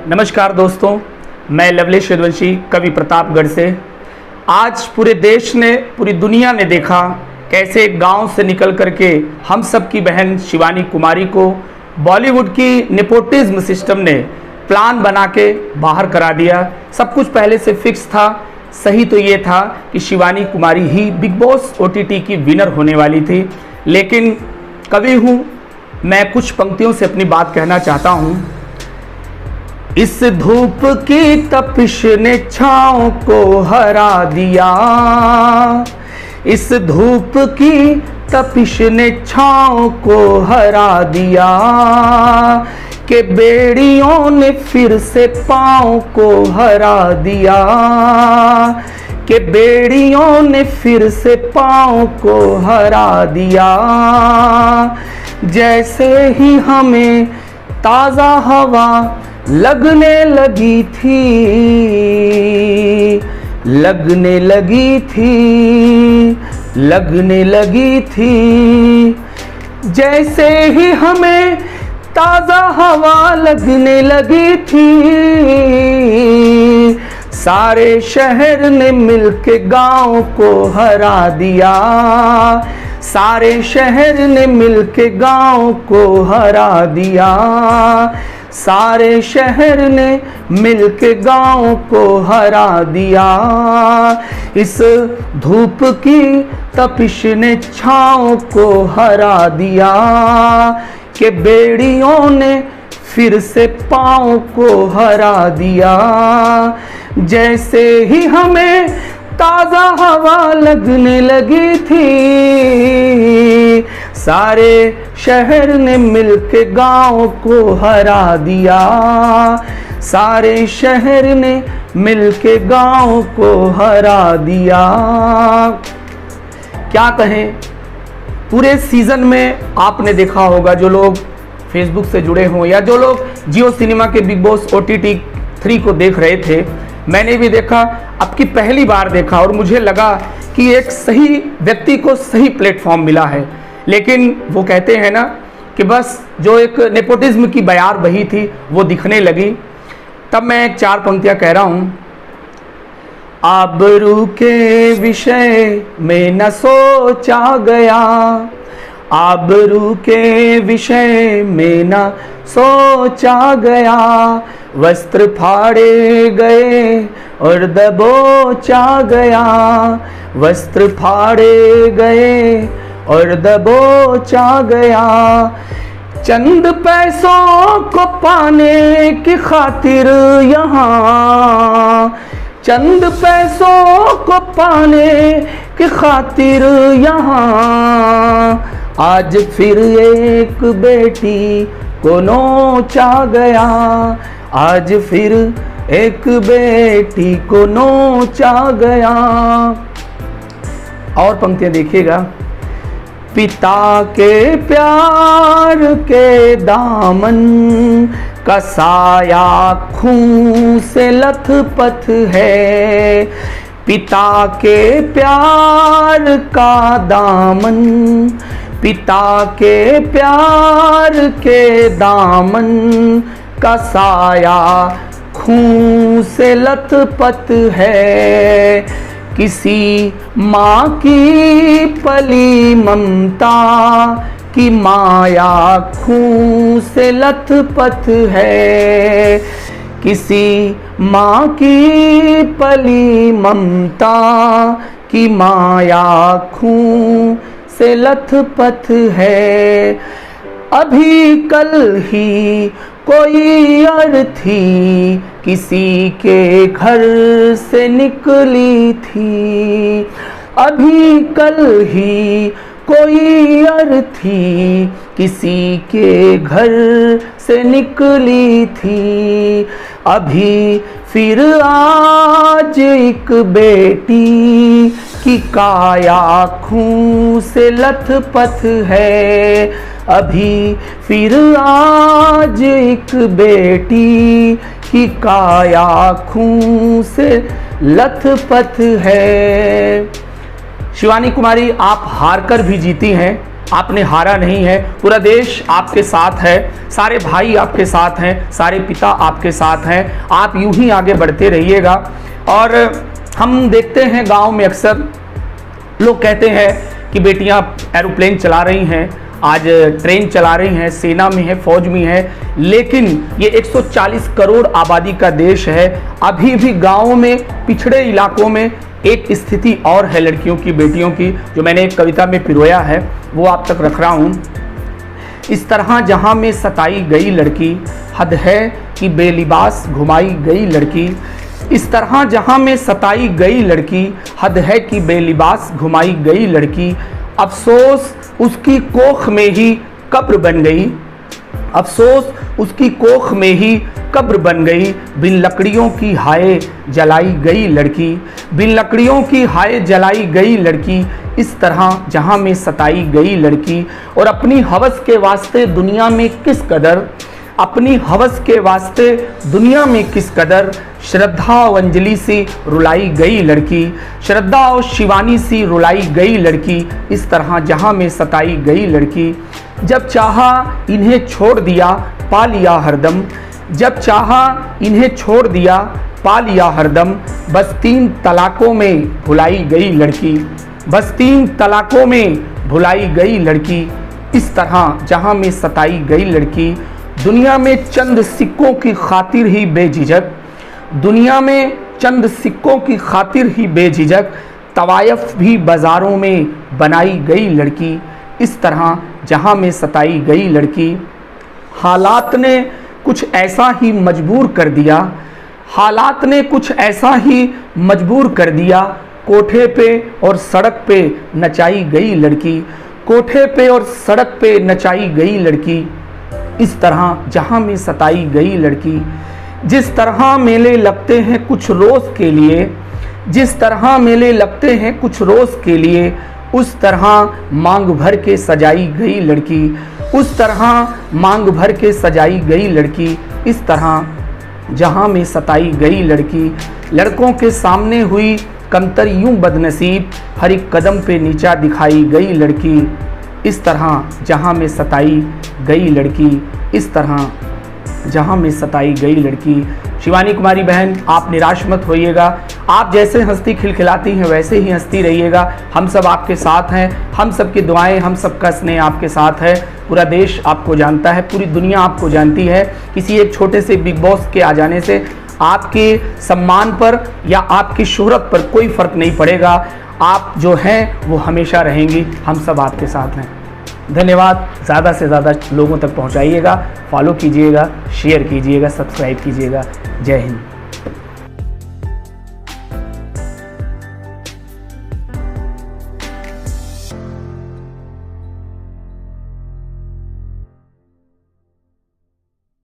नमस्कार दोस्तों, मैं लवलेश यदुवंशी कवि प्रतापगढ़ से। आज पूरे देश ने, पूरी दुनिया ने देखा कैसे गांव से निकल करके हम सब की बहन शिवानी कुमारी को बॉलीवुड की नेपोटिज्म सिस्टम ने प्लान बना के बाहर करा दिया। सब कुछ पहले से फिक्स था। सही तो ये था कि शिवानी कुमारी ही बिग बॉस ओटीटी की विनर होने वाली थी, लेकिन कवि हूँ मैं, कुछ पंक्तियों से अपनी बात कहना चाहता हूँ। इस धूप की तपिश ने छाँव को हरा दिया, इस धूप की तपिश ने छाँव को हरा दिया, कि बेड़ियों ने फिर से पाँव को हरा दिया, कि बेड़ियों ने फिर से पाँव को हरा दिया। जैसे ही हमें ताज़ा हवा लगने लगी थी, लगने लगी थी, लगने लगी थी, जैसे ही हमें ताज़ा हवा लगने लगी थी, सारे शहर ने मिलके गांव को हरा दिया, सारे शहर ने मिलके गांव को हरा दिया, सारे शहर ने मिलके गांव को हरा दिया। इस धूप की तपिश ने छाँव को हरा दिया, कि बेड़ियों ने फिर से पाँव को हरा दिया। जैसे ही हमें ताज़ा हवा लगने लगी थी, सारे शहर ने मिलके गांव को हरा दिया, सारे शहर ने मिलके गांव को हरा दिया। क्या कहें, पूरे सीज़न में आपने देखा होगा, जो लोग फेसबुक से जुड़े हों या जो लोग जियो सिनेमा के बिग बॉस OTT 3 को देख रहे थे, मैंने भी देखा, अब की पहली बार देखा और मुझे लगा कि एक सही व्यक्ति को सही प्लेटफॉर्म मिला है। लेकिन वो कहते हैं ना कि बस जो एक नेपोटिज्म की बयार बही थी वो दिखने लगी। तब मैं एक 4 पंक्तियाँ कह रहा हूँ। आबरू के विषय में न सोचा गया, आबरू के विषय में न सोचा गया, वस्त्र फाड़े गए और दबोचा गया, वस्त्र फाड़े गए और दबोचा गया। चंद पैसों को पाने की खातिर यहाँ, चंद पैसों को पाने की खातिर यहाँ, आज फिर एक बेटी को नोचा गया, आज फिर एक बेटी को नोचा गया। और पंक्तियां देखिएगा। पिता के प्यार के दामन का साया खून से लथपथ है, पिता के प्यार का दामन, पिता के प्यार के दामन का साया खून से लथपथ है। किसी माँ की पली ममता की माया खून से लथपथ है, किसी माँ की पली ममता की माया खून से लथपथ है। अभी कल ही कोई अर्थी किसी के घर से निकली थी, अभी कल ही कोई अर्थी किसी के घर से निकली थी, अभी फिर आज एक बेटी की काया खून से लथपथ है, अभी फिर आज एक बेटी की काया खून से लथपथ है। शिवानी कुमारी, आप हार कर भी जीती हैं, आपने हारा नहीं है, पूरा देश आपके साथ है, सारे भाई आपके साथ हैं, सारे पिता आपके साथ हैं। आप यूं ही आगे बढ़ते रहिएगा। और हम देखते हैं गांव में अक्सर लोग कहते हैं कि बेटियां एरोप्लेन चला रही हैं, आज ट्रेन चला रही हैं, सेना में है, फौज में है, लेकिन ये 140 करोड़ आबादी का देश है। अभी भी गाँव में, पिछड़े इलाकों में एक स्थिति और है लड़कियों की, बेटियों की, जो मैंने एक कविता में पिरोया है, वो आप तक रख रहा हूँ। इस तरह जहाँ में सताई गई लड़की, हद है कि बेलिबास घुमाई गई लड़की। इस तरह जहाँ में सताई गई लड़की, हद है कि बेलिबास घुमाई गई लड़की। अफसोस उसकी कोख में ही कब्र बन गई, अफसोस उसकी कोख में ही कब्र बन गई। बिन लकड़ियों की हाय जलाई गई लड़की, बिन लकड़ियों की हाय जलाई गई लड़की। इस तरह जहाँ में सताई गई लड़की। और अपनी हवस के वास्ते दुनिया में किस कदर, अपनी हवस के वास्ते दुनिया में किस कदर, श्रद्धा और अंजलि सी रुलाई गई लड़की, श्रद्धा और शिवानी सी रुलाई गई लड़की। इस तरह जहाँ में सताई गई लड़की। जब चाहा इन्हें छोड़ दिया पा लिया हरदम, जब चाहा इन्हें छोड़ दिया पा लिया हरदम। बस 3 तलाकों में भुलाई गई लड़की, बस 3 तलाकों में भुलाई गई लड़की। इस तरह जहाँ में सताई गई लड़की। दुनिया में चंद सिक्कों की खातिर ही बेझिझक, दुनिया में चंद सिक्कों की खातिर ही बेझिझक, तवायफ भी बाज़ारों में बनाई गई लड़की। इस तरह जहाँ में सताई गई लड़की। हालात ने कुछ ऐसा ही मजबूर कर दिया, हालात ने कुछ ऐसा ही मजबूर कर दिया। कोठे पे और सड़क पे नचाई गई लड़की, कोठे पे और सड़क पे नचाई गई लड़की। इस तरह जहाँ में सताई गई लड़की। जिस तरह मेले लगते हैं कुछ रोज़ के लिए, जिस तरह मेले लगते हैं कुछ रोज़ के लिए, उस तरह मांग भर के सजाई गई लड़की, उस तरह मांग भर के सजाई गई लड़की। इस तरह जहाँ में सताई गई लड़की। लड़कों के सामने हुई कमतर यूं बदनसीब, हर एक कदम पे नीचा दिखाई गई लड़की। इस तरह जहाँ में सताई गई लड़की, इस तरह जहाँ में सताई गई लड़की। शिवानी कुमारी बहन, आप निराश मत होइएगा। आप जैसे हंसती खिलखिलाती हैं वैसे ही हंसती रहिएगा। हम सब आपके साथ हैं, हम सब की दुआएं, हम सब का स्नेह आपके साथ है। पूरा देश आपको जानता है, पूरी दुनिया आपको जानती है। किसी एक छोटे से बिग बॉस के आ जाने से आपके सम्मान पर या आपकी शोहरत पर कोई फ़र्क नहीं पड़ेगा। आप जो हैं वो हमेशा रहेंगी, हम सब आपके साथ हैं। धन्यवाद। ज़्यादा से ज़्यादा लोगों तक पहुंचाइएगा, फॉलो कीजिएगा, शेयर कीजिएगा, सब्सक्राइब कीजिएगा। जय हिंद।